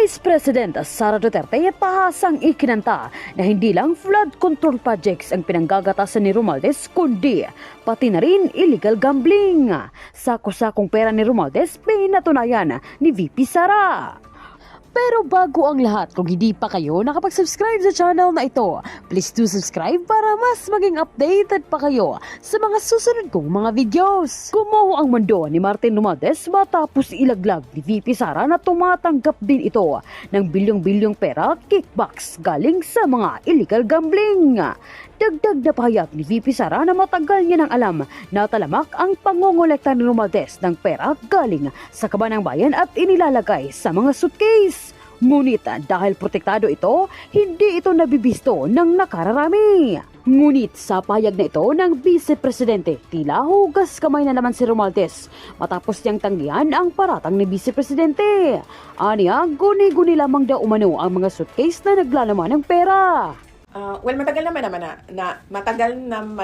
Vice President Sara Duterte pahasang ikinanta na hindi lang flood control projects ang pinanggagatasan ni Romualdez kundi pati na rin illegal gambling. Sako-sakong pera ni Romualdez pinatunayan ni VP Sara. Pero bago ang lahat, kung hindi pa kayo nakapag-subscribe sa channel na ito, please do subscribe para mas maging updated pa kayo sa mga susunod kong mga videos. Gumuho ang mundo ni Martin Romualdez matapos ilaglag ni VP Sara na tumatanggap din ito ng bilyong-bilyong pera kickbacks galing sa mga illegal gambling. Dagdag na pahayag ni VP Sara na matagal niya nang alam na talamak ang pangongolekta ni Romualdez ng pera galing sa kaban ng bayan at inilalagay sa mga suitcase. Ngunit dahil protektado ito, hindi ito nabibisto ng nakararami. Ngunit sa pahayag na ito ng Vice Presidente, tila hugas kamay na naman si Romualdez matapos niyang tanggihan ang paratang ni Vice Presidente. Aniya, guni-guni lamang daw umano ang mga suitcase na naglalaman ng pera. Well, matagal naman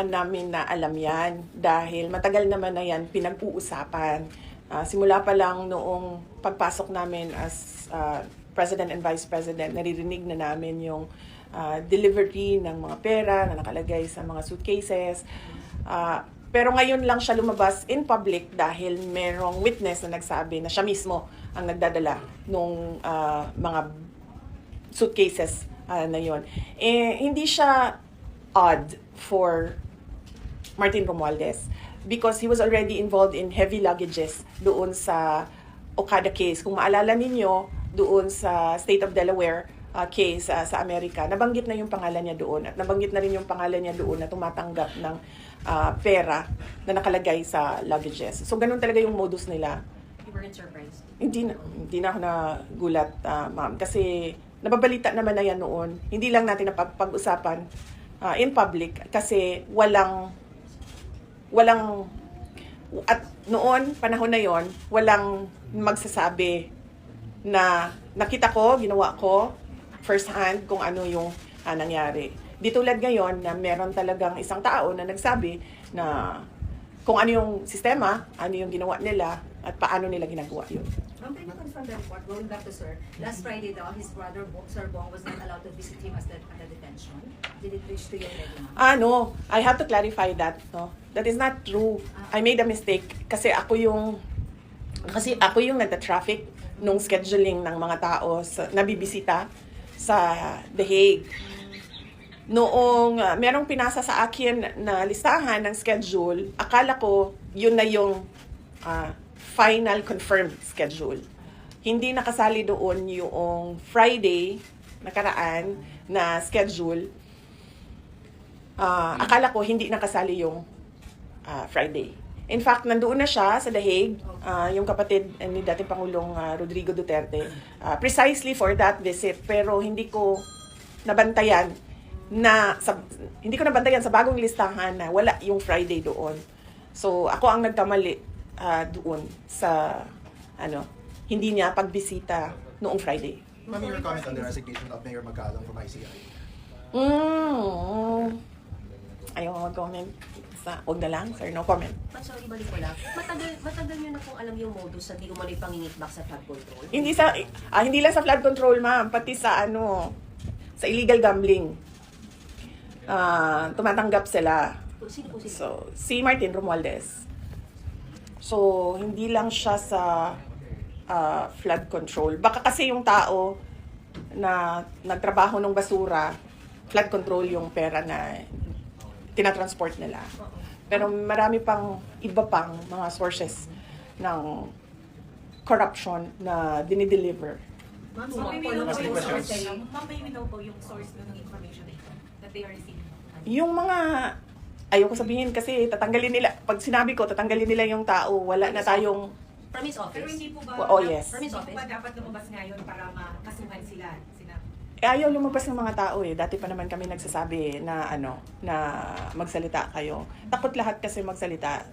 namin na alam yan dahil matagal naman na yan pinag-uusapan. Simula pa lang noong pagpasok namin as President and Vice President, naririnig na namin yung delivery ng mga pera na nakalagay sa mga suitcases. Pero ngayon lang siya lumabas in public dahil merong witness na nagsabi na siya mismo ang nagdadala ng mga suitcases na yun. Hindi siya odd for Martin Romualdez because he was already involved in heavy luggages doon sa Okada case. Kung maalala ninyo, doon sa State of Delaware case sa Amerika, nabanggit na yung pangalan niya doon at nabanggit na rin yung pangalan niya doon na tumatanggap ng pera na nakalagay sa luggages. So, ganun talaga yung modus nila. You weren't surprised? Hindi na ako nagulat, ma'am. Kasi nababalita naman na yan noon. Hindi lang natin napag-usapan in public kasi walang at noon, panahon na yon, walang magsasabi na nakita ko, ginawa ko first hand kung ano yung nangyari. Di tulad ngayon na meron talagang isang tao na nagsabi na kung ano yung sistema, ano yung ginawa nila at paano nila ginagawa yun. Ma'am, can you confirm the report? Going back to Sir, last Friday daw, his brother, Sir Bong, was not allowed to visit him at the detention. Did it reach to you already, ma'am? No. I have to clarify that. No? That is not true. I made a mistake kasi ako yung nagta-traffic nung scheduling ng mga tao nabibisita sa The Hague. Noong merong pinasa sa akin na listahan ng schedule, akala ko yun na yung final confirmed schedule. Hindi nakasali doon yung Friday nakaraan na schedule. Akala ko hindi nakasali yung Friday. In fact, nandoon na siya sa The Hague, yung kapatid ni dating Pangulong Rodrigo Duterte, precisely for that visit. Pero hindi ko nabantayan sa bagong listahan na wala yung Friday doon. So, ako ang nagkamali doon sa hindi niya pagbisita noong Friday. Ma'am, your comment on the resignation of Mayor Magkalong from ICI? Ayaw mag-comment. Huwag na lang, sir. No comment. But sorry, balik ko lang. Matagal nyo na kung alam yung modus na di umano'y pangingitbak sa flood control? Hindi lang sa flood control, ma'am. Pati sa sa illegal gambling. Tumatanggap sila. Sino po sila? So, si Martin Romualdez. So, hindi lang siya sa flood control. Baka kasi yung tao na nagtrabaho ng basura, flood control yung pera na tinatransport nila. Pero marami iba pang mga sources ng corruption na dinideliver. Ma'am, Ma'am, may we know po yung source ng information that they are receiving? Yung mga, ayoko sabihin kasi tatanggalin nila, pag sinabi ko, tatanggalin nila yung tao, wala na tayong, from his office? Pero hindi po ba, yes. hindi po ba dapat lumabas ngayon para makasuhan sila? Ayaw lumabas ng mga tao Dati pa naman kami nagsasabi na na magsalita kayo. Takot lahat kasi magsalita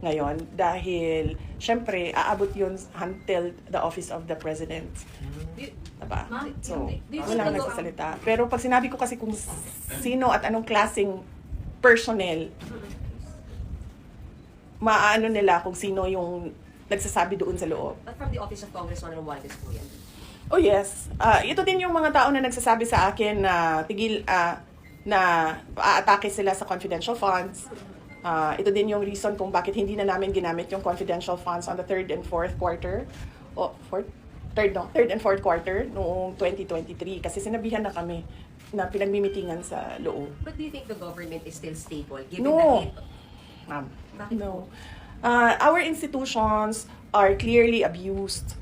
ngayon dahil syempre aabot yun until the office of the president. Diba? So, wala nang nagsasalita. Pero pag sinabi ko kasi kung sino at anong klaseng personnel, maano nila kung sino yung nagsasabi doon sa loob. But from the office of Congressman Romualdez po yan? Oh yes. Ito din yung mga tao na nagsasabi sa akin na na aatake sila sa confidential funds. Ito din yung reason kung bakit hindi na namin ginamit yung confidential funds on the third and fourth quarter. Third and fourth quarter noong 2023 kasi sinabihan na kami na pinagmimitingan sa loob. But do you think the government is still stable given No. that Ma'am, Bakit no. Our institutions are clearly abused.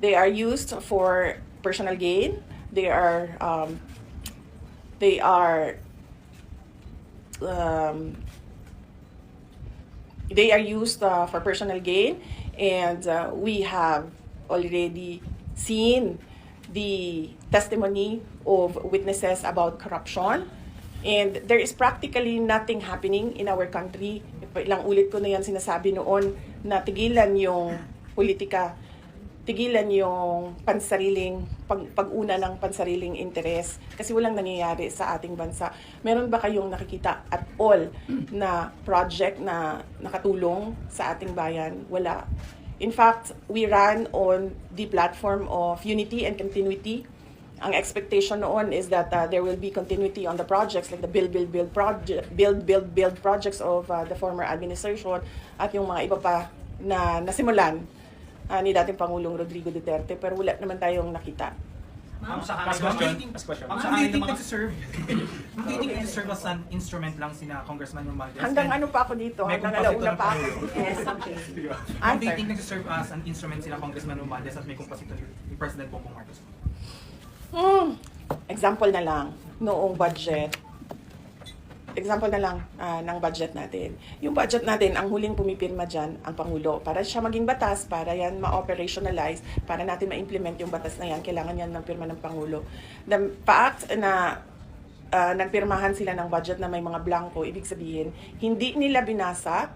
They are used for personal gain. They are um, they are used for personal gain, and we have already seen the testimony of witnesses about corruption. And there is practically nothing happening in our country. Ilang ulit ko na yan sinasabi noon na tigilan yung politika, tigilan yung pag-una ng pansariling interes kasi walang nangyayari sa ating bansa. Meron ba kayong nakikita at all na project na nakatulong sa ating bayan? Wala. In fact, we ran on the platform of unity and continuity. Ang expectation noon is that there will be continuity on the projects like the build projects of the former administration at yung mga iba pa na nasimulan ni dating Pangulong Rodrigo Duterte, pero wala naman tayong nakita. Ma'am, sa Last question. Last question. Ma'am, Saan do you think mga- nagsiserve? Ma'am, do you think nagsiserve as an instrument lang sina Congressman Romualdez? Hanggang And ano pa ako dito? may Hanggang alauna compositor pa ako. Yes, okay. Ma'am, do you think nagsiserve as an instrument sila Congressman Romualdez at may compositor ni President Bongbong Marcos? Example na lang, noong budget. Example na lang ng budget natin. Yung budget natin, ang huling pumipirma dyan, ang Pangulo. Para siya maging batas, para yan ma-operationalize, para natin ma-implement yung batas na yan, kailangan yan ng pirma ng Pangulo. The fact na nagpirmahan sila ng budget na may mga blanco, ibig sabihin, hindi nila binasa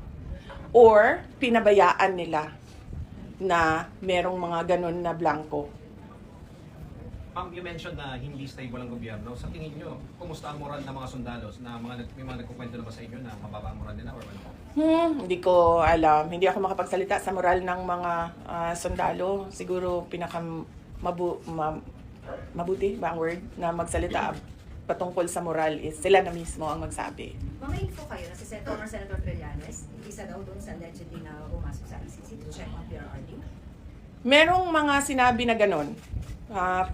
or pinabayaan nila na merong mga ganun na blanco. Ma'am, you mentioned na hindi stable ang gobyerno. Sa tingin nyo, kumusta ang moral ng mga sundalos na may mga nagkukwento na ba sa inyo na mababa ang moral nila or ano? Hindi ko alam. Hindi ako makapagsalita sa moral ng mga sundalo. Siguro mabuti ba ang word na magsalita patungkol sa moral is sila na mismo ang magsabi. Mga info kayo na si former Senator Trillanes, isa daw doon sa allegedly na pumasok sa ICC to check on PRRD. Merong mga sinabi na ganon.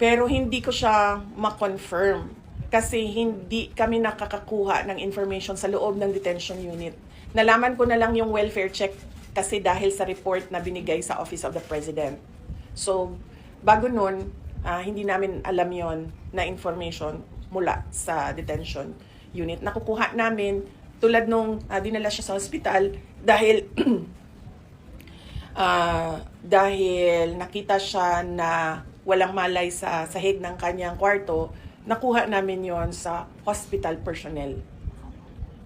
Pero hindi ko siya ma-confirm kasi hindi kami nakakakuha ng information sa loob ng detention unit. Nalaman ko na lang yung welfare check kasi dahil sa report na binigay sa Office of the President. So, bago nun, hindi namin alam yon na information mula sa detention unit. Nakukuha namin tulad nung dinala siya sa hospital dahil dahil nakita siya na walang malay sa sahig ng kanyang kwarto, nakuha namin yon sa hospital personnel.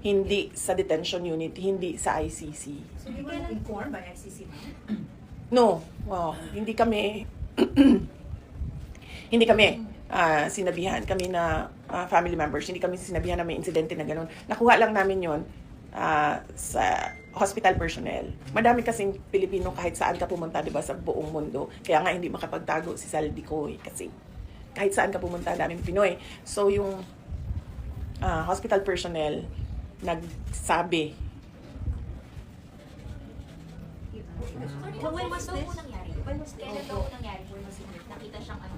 Hindi sa detention unit, hindi sa ICC. So you were informed by ICC, ma'am? No, hindi kami hindi kami sinabihan kami na family members, hindi kami sinabihan na may insidente na gano'n. Nakuha lang namin yon sa hospital personnel. Madami kasing Pilipino kahit saan ka pumunta, 'di ba, sa buong mundo. Kaya nga hindi makapagtago si Saldico kasi kahit saan ka pumunta, daming Pinoy. So yung hospital personnel nagsabi. When was daw po nangyari? Kailan daw po nangyari po yung secret? Nakita siyang ano?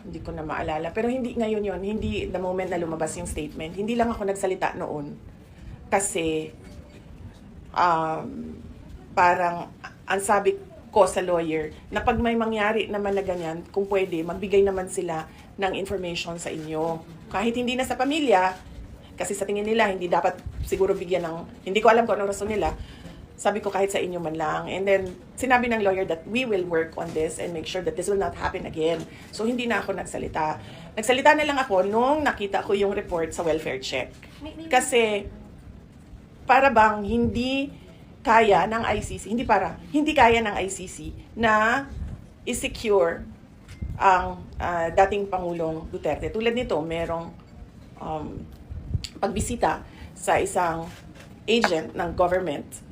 Hindi ko na maalala. Pero hindi ngayon yon, hindi the moment na lumabas yung statement. Hindi lang ako nagsalita noon. Kasi parang ang sabi ko sa lawyer na pag may mangyari naman na ganyan, kung pwede, magbigay naman sila ng information sa inyo. Kahit hindi na sa pamilya, kasi sa tingin nila, hindi dapat siguro bigyan ng, hindi ko alam kung anong rason nila, sabi ko kahit sa inyo man lang. And then, sinabi ng lawyer that we will work on this and make sure that this will not happen again. So, hindi na ako nagsalita. Nagsalita na lang ako nung nakita ko yung report sa welfare check. Kasi, para bang hindi kaya ng ICC, hindi kaya ng ICC na i-secure ang dating Pangulong Duterte. Tulad nito, merong pagbisita sa isang agent ng government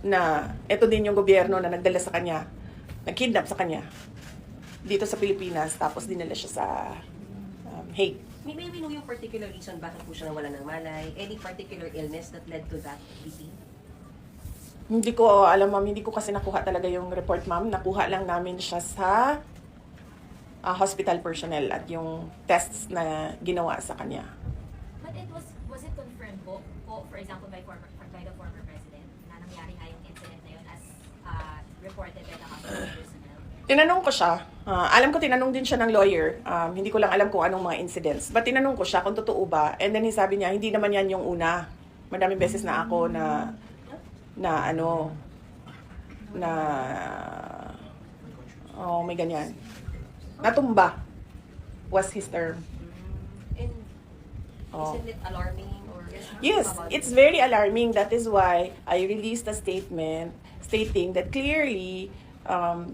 na ito din yung gobyerno na nagdala sa kanya nag-kidnap sa kanya dito sa Pilipinas, tapos dinala siya sa Hague. May we know yung particular reason bakit po siya nawala ng malay? Any particular illness that led to that, BP? Hindi ko alam, ma'am. Hindi ko kasi nakuha talaga yung report, ma'am. Nakuha lang namin siya sa hospital personnel at yung tests na ginawa sa kanya. But was it confirmed po, for example, by the former president na nangyari nga yung incident na yun as reported by the hospital personnel? Tinanong ko siya. Alam ko tinanong din siya ng lawyer. Hindi ko lang alam kung anong mga incidents. But tinanong ko siya kung totoo ba. And then sabi niya, hindi naman yan yung una. Madaming beses na ako na may ganyan. Natumba was his term. And Oh. isn't it alarming or Yes, it's very alarming. That is why I released a statement stating that clearly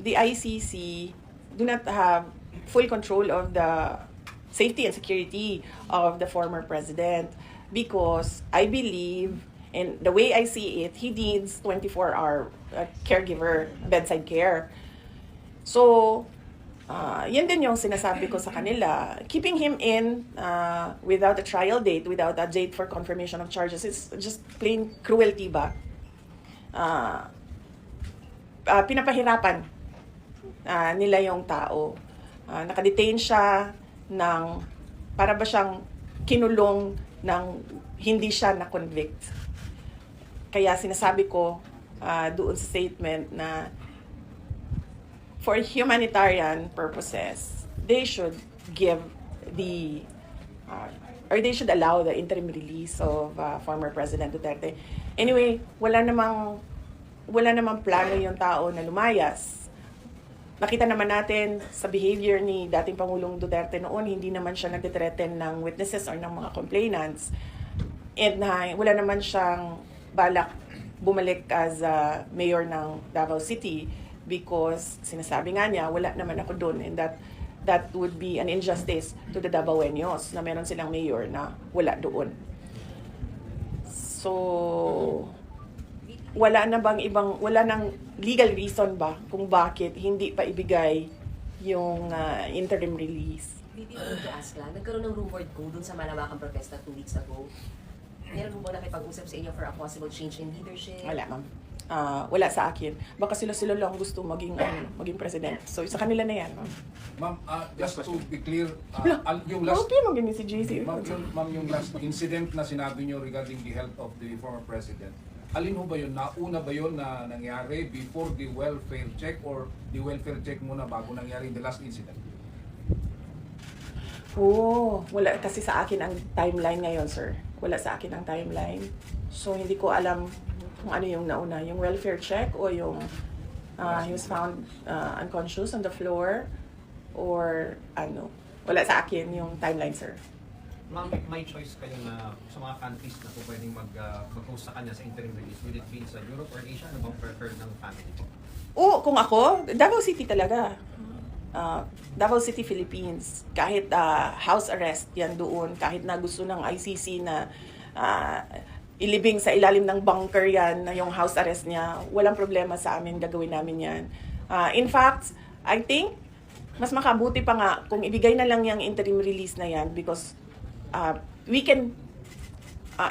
the ICC do not have full control of the safety and security of the former president, because I believe, and the way I see it, he needs 24-hour caregiver, bedside care. So, yan din yung sinasabi ko sa kanila. Keeping him in without a trial date, without a date for confirmation of charges, is just plain cruelty ba? Pinapahirapan nila yung tao. Nakadetain siya ng, para ba siyang kinulong ng hindi siya na-convict. Kaya sinasabi ko doon sa statement na for humanitarian purposes, they should give or they should allow the interim release of former President Duterte. Anyway, wala namang plano yung tao na lumayas. Nakita naman natin sa behavior ni dating Pangulong Duterte noon, hindi naman siya nagte-threaten ng witnesses or ng mga complainants. And wala naman siyang balak bumalik as mayor ng Davao City, because sinasabi nga niya, wala naman ako doon, and that would be an injustice to the Davaoenos na meron silang mayor na wala doon. So, wala nang legal reason ba kung bakit hindi pa ibigay yung interim release. BP, to ask lang, nagkaroon ng rumored ko dun sa malawakang protesta 2 weeks ago. Meron mo ba nakipag-usap sa inyo for a possible change in leadership? Wala, ma'am. Wala sa akin. Baka sila lang gusto maging president. So, sa kanila na yan, ma'am. Ma'am, just to be clear, yung last Okay, maging si JC. Ma'am, yung last incident na sinabi nyo regarding the health of the former president, alin ho ba yun? Nauna ba yun na nangyari before the welfare check, or the welfare check muna bago nangyari the last incident? Wala kasi sa akin ang timeline ngayon, sir. Wala sa akin ang timeline. So, hindi ko alam kung ano yung nauna. Yung welfare check o yung he was found unconscious on the floor, or ano. Wala sa akin yung timeline, sir. Ma'am, may choice kayo na sa mga countries na po pwedeng mag-host sa kanya sa interim release. Will it be sa Europe or Asia? Ano bang preferred ng family po? Kung ako, Davao City talaga. Davao City, Philippines. Kahit house arrest yan doon, kahit na gusto ng ICC na ilibing sa ilalim ng bunker yan, na yung house arrest niya, walang problema sa amin, gagawin namin yan. In fact, I think, mas makabuti pa nga kung ibigay na lang yung interim release na yan, because we can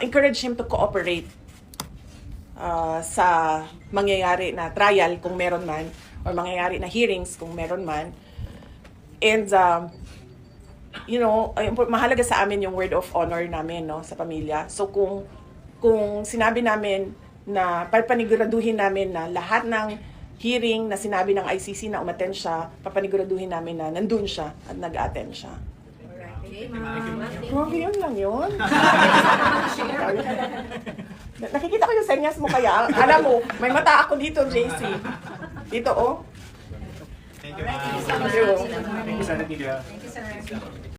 encourage him to cooperate sa mangyayari na trial kung meron man, or mangyayari na hearings kung meron man. And mahalaga sa amin yung word of honor namin, no, sa pamilya. So kung sinabi namin na papaniguraduhin namin na lahat ng hearing na sinabi ng ICC na umattend siya, papaniguraduhin namin na nandun siya at nag-attend siya. Grabe, yun lang yun. Nakikita ko yung senyas mo kaya. Alam mo, may mata ako dito, JC. Dito, oh. Thank you, Thank you. Thank you, Senator Media. Thank you, sir.